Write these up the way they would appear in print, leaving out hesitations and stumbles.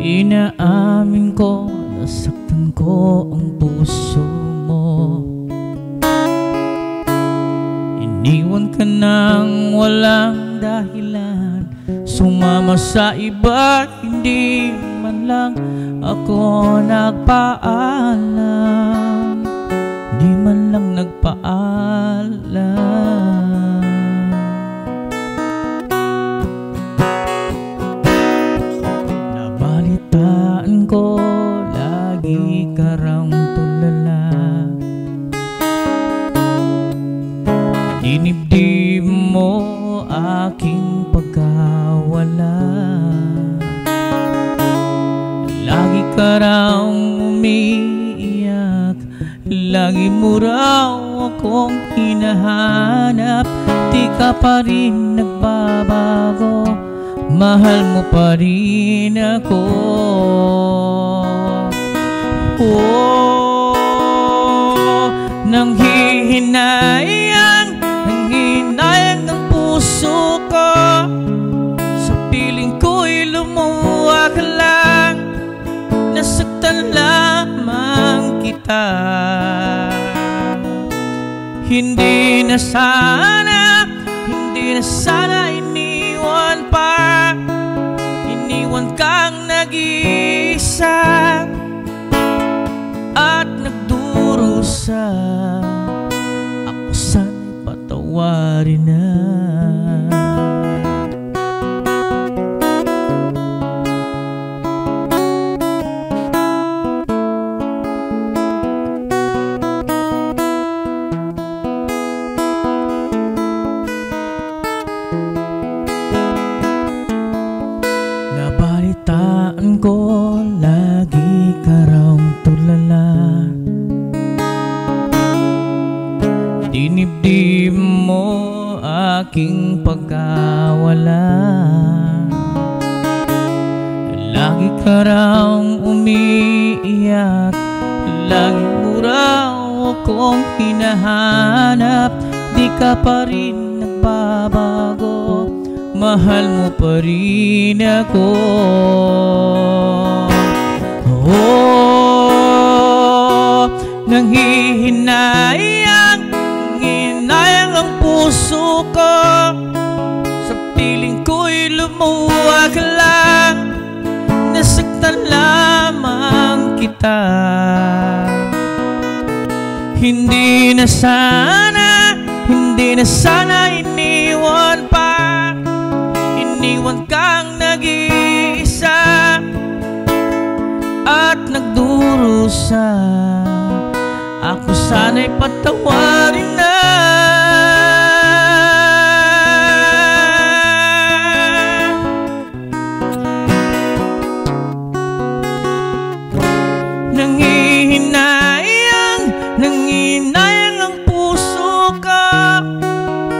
Inaamin ko, nasaktan ko ang puso mo. Iniwan ka nang walang dahilan, sumama sa iba, hindi man lang ako nagpaalam. Di man lang nagpaalam. Nabalitaan ko, lagi ka raw tulala. Dinibdib mo aking pagkawala. Lagi ka raw umiiyak, lagi mo raw akong hinahanap. Di ka pa rin nagbabago, mahal mo pa rin ako. Oh, nanghihinayang ng puso ko. Sa piling ko'y lumuwag lang, nasaktan lamang kita. Hindi na sana iniwan pa. Iniwan kang nag-iisa at nagdurusa. Ako sana'y patawarin na. Nabalitaan ko, lagi ka raw tulala. Dinibdib mo aking pagkawala. Lagi ka raw umiiyak, lagi mo raw akong hinahanap. Di ka pa rin nagbabago, mahal mo pa rin ako. Oh, nanghihinayang ang puso ko. Sa piling ko'y lumuwag lang, nasaktan lamang kita. Hindi na sana iniwan pa. Iniwan kang nag-iisa at nagdurusa. Ako sana'y patawarin na. Nanghihinayang ang puso ko.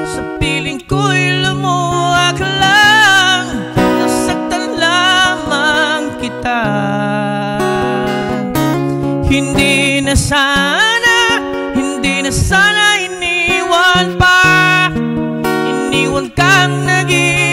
Sa piling ko'y lumuwag lang, nasaktan lamang kita. Hindi na sana iniwan pa. Iniwan kang nag-iisa